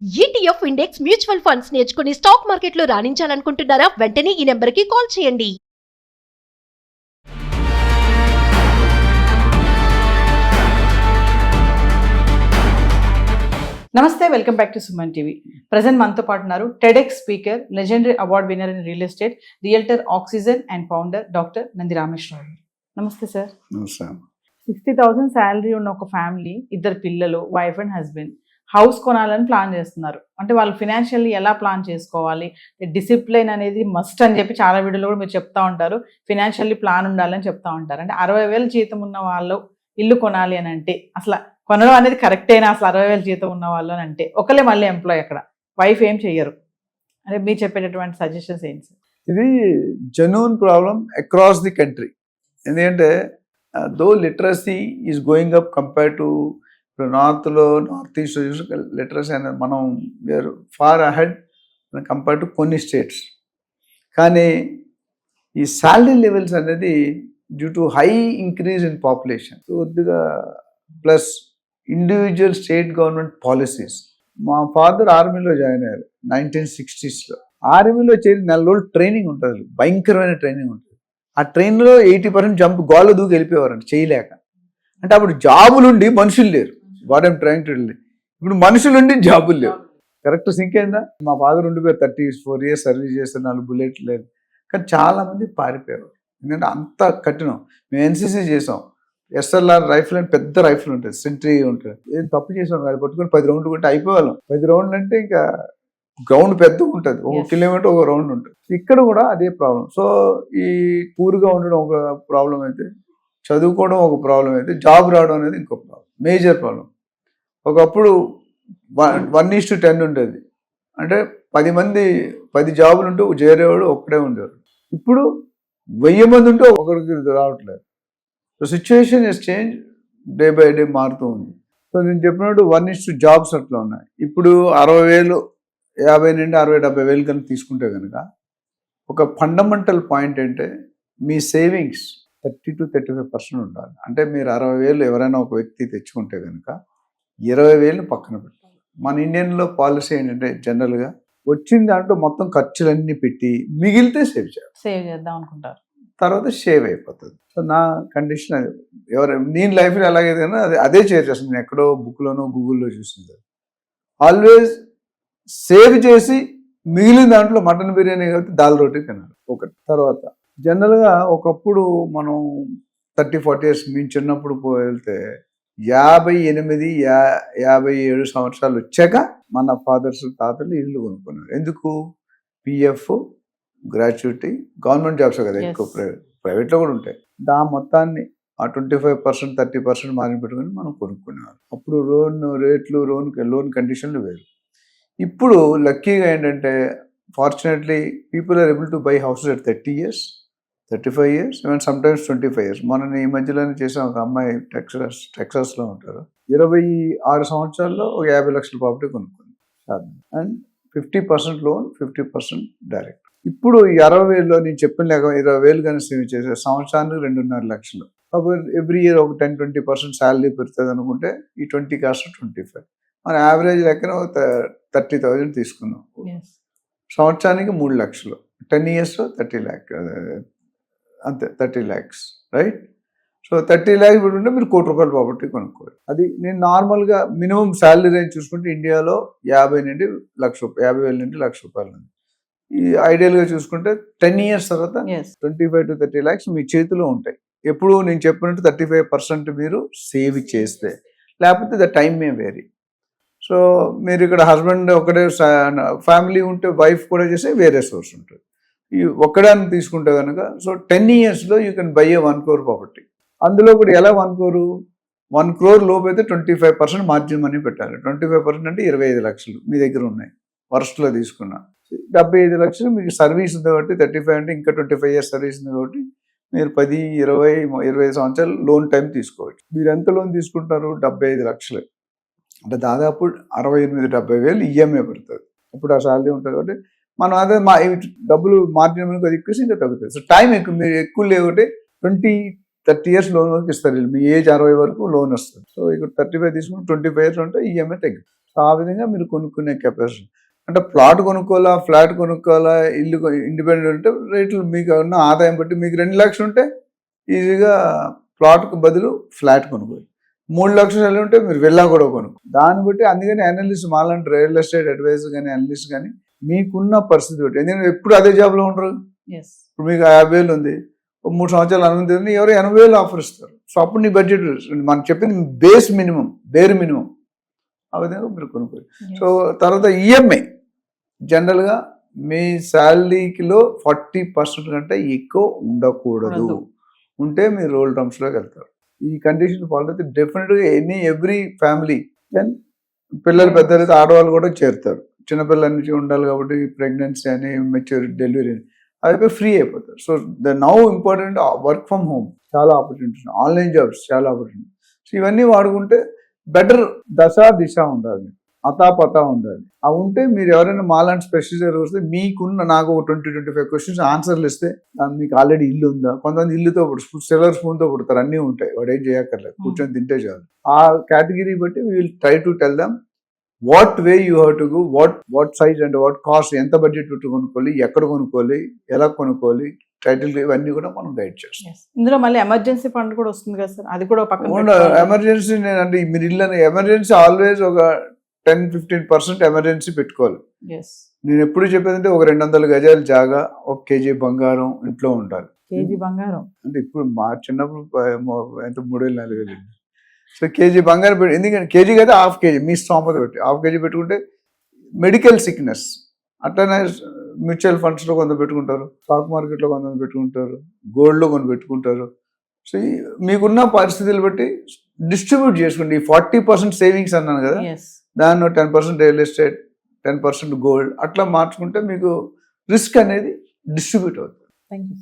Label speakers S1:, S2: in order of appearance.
S1: ETF index mutual funds నేర్చుకుని stock మార్కెట్లో రాణించాలనుకుంటున్నారా? వెంటనే ఈ నెంబర్కి కాల్ చేయండి.
S2: నమస్తే, welcome back to Suman TV. Present మనతో పాటు ఉన్నారు TEDx speaker, legendary award winner in real estate, realtor oxygen and founder doctor Nandi Rameshwar Rao. నమస్తే సార్. 60,000 శాలరీ ఉన్న ఒక ఫ్యామిలీ, ఇద్దరు పిల్లలు, వైఫ్ అండ్ హస్బెండ్, హౌస్ కొనాలని ప్లాన్ చేస్తున్నారు. అంటే వాళ్ళు ఫినాన్షియల్లీ ఎలా ప్లాన్ చేసుకోవాలి, డిసిప్లిన్ అనేది మస్ట్ అని చెప్పి చాలా వీడియోలో కూడా మీరు చెప్తా ఉంటారు. ఫినాన్షియల్లీ ప్లాన్ ఉండాలని చెప్తా ఉంటారు. అంటే 60,000 జీతం ఉన్న వాళ్ళు ఇల్లు కొనాలి అని అంటే అసలు కొనడం అనేది కరెక్టేనా? అసలు 60,000 జీతం ఉన్న వాళ్ళు అని అంటే ఒకళ్ళే మళ్ళీ ఎంప్లాయ్, అక్కడ వైఫ్ ఏం చెయ్యరు. అంటే మీరు చెప్పేటటువంటి సజెషన్స్ ఏంటి సార్?
S3: ఇది genuine problem across the country. ఎందుకంటే though literacy is going up compare to ఇప్పుడు నార్త్ ఈస్ట్ లిటరసీ అనేది మనం were far ahead compare to కొన్ని స్టేట్స్. కానీ ఈ శాలరీ లెవెల్స్ అనేది due to high increase in population కొద్దిగా plus individual state government policies. మా ఫాదర్ ఆర్మీలో జాయిన్ అయ్యారు 1960s. ఆర్మీలో చేరి 4 రోజులు ట్రైనింగ్ ఉంటుంది, భయంకరమైన ట్రైనింగ్ ఉంటుంది. ఆ ట్రైన్లో 80% జంప్ గోళ్ళ దూకి వెళ్ళిపోయేవారండి చేయలేక. అంటే అప్పుడు జాబులుండి మనుషులు లేరు. What I'm trying to tell. ఇప్పుడు మనుషులుండి జాబులు లేవు. కరెక్ట్ సింక్ అయిందా? మా ఫాదర్ ఉండిపోయారు 34 years సర్వీస్ చేస్తారు, 4 బుల్లెట్లు లేదు. కానీ చాలా మంది పారిపోయారు. ఎందుకంటే అంత కఠినం. మేము ఎన్సీసీ చేసాం. ఎస్ఎల్ఆర్ రైఫిల్ అని పెద్ద రైఫిల్ ఉంటుంది, సెంట్రీ ఉంటుంది. ఏం తప్పు చేసాం కాదు, పట్టుకొని 10 రౌండ్లు కొట్టి అయిపోవాళ్ళం. 10 రౌండ్లు అంటే ఇంకా గ్రౌండ్ పెద్దగా ఉంటుంది, 1 కిలోమీటర్ ఒక రౌండ్ ఉంటుంది. ఇక్కడ కూడా అదే ప్రాబ్లం. సో ఈ పూర్గా ఉండడం ఒక ప్రాబ్లం అయితే, చదువుకోవడం ఒక ప్రాబ్లం అయితే, జాబ్ రావడం అనేది ఇంకో ప్రాబ్లం, మేజర్ ప్రాబ్లం. ఒకప్పుడు 1:10 ఉండేది. అంటే 10 జాబులు ఉంటూ చేరేవాడు ఒక్కడే ఉండేవాడు. ఇప్పుడు 1000 మంది ఉంటే ఒకరికి రావట్లేదు. So situation is change, day by day మారుతూ ఉంది. సో నేను చెప్పినట్టు 1:2 జాబ్స్ అట్లా ఉన్నాయి. ఇప్పుడు 60,000, 50 నుండి 60,000-70,000 కనుక తీసుకుంటే కనుక ఒక ఫండమెంటల్ పాయింట్ అంటే మీ సేవింగ్స్ 30-35% ఉండాలి. అంటే మీరు 60,000 ఎవరైనా ఒక వ్యక్తి తెచ్చుకుంటే కనుక 20,000 పక్కన పెట్టాలి. మన ఇండియన్లో పాలసీ ఏంటంటే జనరల్గా వచ్చిన దాంట్లో మొత్తం ఖర్చులన్నీ పెట్టి మిగిలితే సేవ్
S2: చేద్దాం అనుకుంటారు,
S3: తర్వాత సేవ్ అయిపోతుంది. సో నా కండిషన్ అది. నేను లైఫ్లో ఎలాగైతే అదే చేసేస్తాను. నేను ఎక్కడో బుక్లోనో గూగుల్లో చూసింది. ఆల్వేస్ సేవ్ చేసి మిగిలిన దాంట్లో మటన్ బిర్యానీ కాబట్టి దాల్ రోటీ తినాలి ఒకటి. తర్వాత జనరల్గా ఒకప్పుడు మనం 30-40 years మేము చిన్నప్పుడు వెళ్తే 58-57 సంవత్సరాలు వచ్చాక మన ఫాదర్స్ తాతలు ఇల్లు కొనుక్కున్నారు. ఎందుకు? పిఎఫ్, గ్రాట్యుటీ, గవర్నమెంట్ జాబ్స్ కదా ఎక్కువ, ప్రైవేట్లో కూడా ఉంటాయి. మొత్తాన్ని ఆ 25%, 30% మార్జిన్ పెట్టుకుని మనం కొనుక్కునేవారు. అప్పుడు లోన్ కండిషన్లు వేరు. ఇప్పుడు లక్కీగా ఏంటంటే fortunately people are able to buy houses at 30 years, 35 years, even sometimes 25 years. మనం ఈ మధ్యలోనే చేసాం. ఒక అమ్మాయి టెక్సాస్లో ఉంటారు, 26 సంవత్సరాల్లో ఒక 50 లక్షల ప్రాపర్టీ కొనుక్కుంది. And 50% loan, 50% direct. ఇప్పుడు ఈ 60,000లో నేను చెప్పిన లేక 20,000 కానీ సేవ్ చేసే సంవత్సరానికి 2.5 లక్షలు. కాబట్టి ఎవ్రీ ఇయర్ ఒక 10-20% శాలరీ పెరుగుతుంది అనుకుంటే ఈ 20 కాస్ట్ 25. మన యావరేజ్ లెక్కన 30,000 తీసుకున్నాం. సంవత్సరానికి 3 లక్షలు, 10 years 30 lakhs అంతే, 30 lakhs రైట్. సో 30 lakhs పెట్టుకుంటే మీరు ₹1 కోటి ప్రాపర్టీ కొనుక్కోవాలి. అది నేను నార్మల్గా మినిమం శాలరీ రేంజ్ చూసుకుంటే ఇండియాలో 50,000 నుండి 1,00,000 ఉంది. ఈ ఐడియల్గా చూసుకుంటే 10 years తర్వాత 25-30 lakhs మీ చేతిలో ఉంటాయి. ఎప్పుడు నేను చెప్పినట్టు 35% మీరు సేవ్ చేస్తే, లేకపోతే the time may vary. So మీరు ఇక్కడ హస్బెండ్ ఒకటే, ఫ్యామిలీ ఉంటే వైఫ్ కూడా చేస్తే వేరే సోర్స్ ఉంటుంది. ఈ ఒక్కడాన్ని తీసుకుంటే కనుక సో 10 yearsలో you can buy a 1 crore property. అందులో కూడా ఎలా 1 crore లోపు అయితే 25% మార్జిన్ మనీ పెట్టాలి. 25% అంటే 25 లక్షలు మీ దగ్గర ఉన్నాయి. వర్స్ట్లో తీసుకున్నా 75 లక్షలు మీకు సర్వీస్ ఉంది కాబట్టి, 35 అంటే ఇంకా 25 years సర్వీస్ ఉంది కాబట్టి మీరు 10, 20, 25 సంవత్సరాలు లోన్ టైం తీసుకోవచ్చు. మీరు ఎంత లోన్ తీసుకుంటారు? 75 లక్షలు. అంటే దాదాపు 68,000-70,000 ఈఎంఐ పడుతుంది. ఇప్పుడు ఆ శాలరీ ఉంటుంది కాబట్టి మనం అదే డబ్బులు మార్జిన్ మనకు అది ఎక్కువ ఇంకా తగ్గుతుంది. సో టైం ఎక్కువ, మీరు ఎక్కువ లేకపోతే 20-30 years లోన్ వరకు ఇస్తారు. మీ ఏజ్ 60 వరకు లోన్ వస్తుంది. సో ఇక్కడ 35 తీసుకుంటే 25 years ఉంటే ఈఎంఐ తగ్గుతుంది. సో ఆ విధంగా మీరు కొనుక్కునే కెపాసిటీ. అంటే ప్లాట్ కొనుక్కోవాలా, ఫ్లాట్ కొనుక్కోవాలా, ఇల్లు ఇండిపెండెంట్ ఉంటే రేట్లు మీకు ఉన్న ఆదాయం బట్టి మీకు 2 లక్షలు ఉంటే ఈజీగా ప్లాట్కు బదులు ఫ్లాట్ కొనుక్కోవాలి. 3 లక్షలు ఉంటే మీరు విల్లా కూడా కొనుక్కో. దాన్ని బట్టి అందుకని అనలిస్ట్ మాలాంటి రియల్ ఎస్టేట్ అడ్వైజర్ కానీ అనలిస్ట్ కానీ మీకున్న పరిస్థితి బట్టి, ఎందుకంటే ఎప్పుడు అదే జాబ్లో ఉండరు. ఇప్పుడు మీకు 50,000 ఉంది, 3 సంవత్సరాలు అనుమతి ఎవరు 80,000 ఆఫర్ ఇస్తారు. సో అప్పుడు నీ బడ్జెట్ మనం చెప్పింది బేర్ మినిమం ఆ విధంగా మీరు కొనుక్కోవాలి. సో తర్వాత ఈఎంఐ జనరల్గా మీ శాలరీకిలో 40% కంటే ఎక్కువ ఉండకూడదు. ఉంటే మీరు రోల్ టర్మ్స్లోకి వెళ్తారు. ఈ కండిషన్ ఫాలో అయితే డెఫినెట్గా ఎవ్రీ ఫ్యామిలీ దెన్ పిల్లలు పెద్దలైతే ఆడవాళ్ళు కూడా చేరుతారు. చిన్నపిల్లల నుంచి ఉండాలి కాబట్టి ప్రెగ్నెన్సీ అని మెచ్యూర్ డెలివరీ అని అవి ఫ్రీ అయిపోతారు. So the now important work from home చాలా ఆపర్చునిటీస్, ఆన్లైన్ జాబ్స్ చాలా ఆపర్చునిటీ. సో ఇవన్నీ వాడుకుంటే బెటర్. దిశ ఉండాలి, అతాపతా ఉండాలి. అవి ఉంటే మీరు ఎవరైనా మాలాంటి స్పెషలిస్ట్ వస్తే మీకున్న నాకు ఒక 20-25 క్వశ్చన్స్ ఆన్సర్లు ఇస్తే మీకు ఆల్రెడీ ఇల్లు ఉందా, కొంతమంది ఇల్లుతో సిల్వర్ స్పూన్తో పుడతారు, అన్నీ ఉంటాయి, వాడు ఏం చేయక్కర్లేదు, కూర్చొని తింటే చాలు. ఆ కేటగిరీ బట్టి we will try to tell them what way you have to go, what size and what cost, ఎంత బడ్జెట్ పెట్టి కొనుక్కోవాలి, ఎక్కడ కొనుక్కోవాలి, ఎలా కొనుక్కోవాలి, టైటిల్ ఇవన్నీ కూడా మనం గైడ్ చేస్తాం.
S2: ఇందులో మళ్ళీ ఎమర్జెన్సీ ఫండ్ కూడా వస్తుంది కదా సార్, అది కూడా పక్కన
S3: ఎమర్జెన్సీ. అంటే మీరు ఇల్లు ఎమర్జెన్సీ ఆల్వేస్ ఒక 10-15% ఎమర్జెన్సీ పెట్టుకోవాలి. నేను ఎప్పుడు చెప్పేదంటే ఒక 200 గజాలు జాగా, 1 కేజీ బంగారం ఇంట్లో ఉండాలి.
S2: కేజీ బంగారం
S3: అంటే ఇప్పుడు మా చిన్నప్పుడు ఎంత 3,000-4,000. సో కేజీ బంగారం పెట్టి, ఎందుకంటే కేజీ కదా ½ కేజీ మీ స్తోమత పెట్టి ½ కేజీ పెట్టుకుంటే మెడికల్ సిక్నెస్. అట్లనే మ్యూచువల్ ఫండ్స్లో కొంత పెట్టుకుంటారు, స్టాక్ మార్కెట్లో కొంతమంది పెట్టుకుంటారు, గోల్డ్లో కొన్ని పెట్టుకుంటారు. సో మీకున్న పరిస్థితులు బట్టి డిస్ట్రిబ్యూట్ చేసుకోండి. 40% సేవింగ్స్ అన్నాను కదా, దాన్ని 10% రియల్ ఎస్టేట్, 10% గోల్డ్ అట్లా మార్చుకుంటే మీకు రిస్క్ అనేది డిస్ట్రిబ్యూట్ అవుతుంది.
S2: Thank you.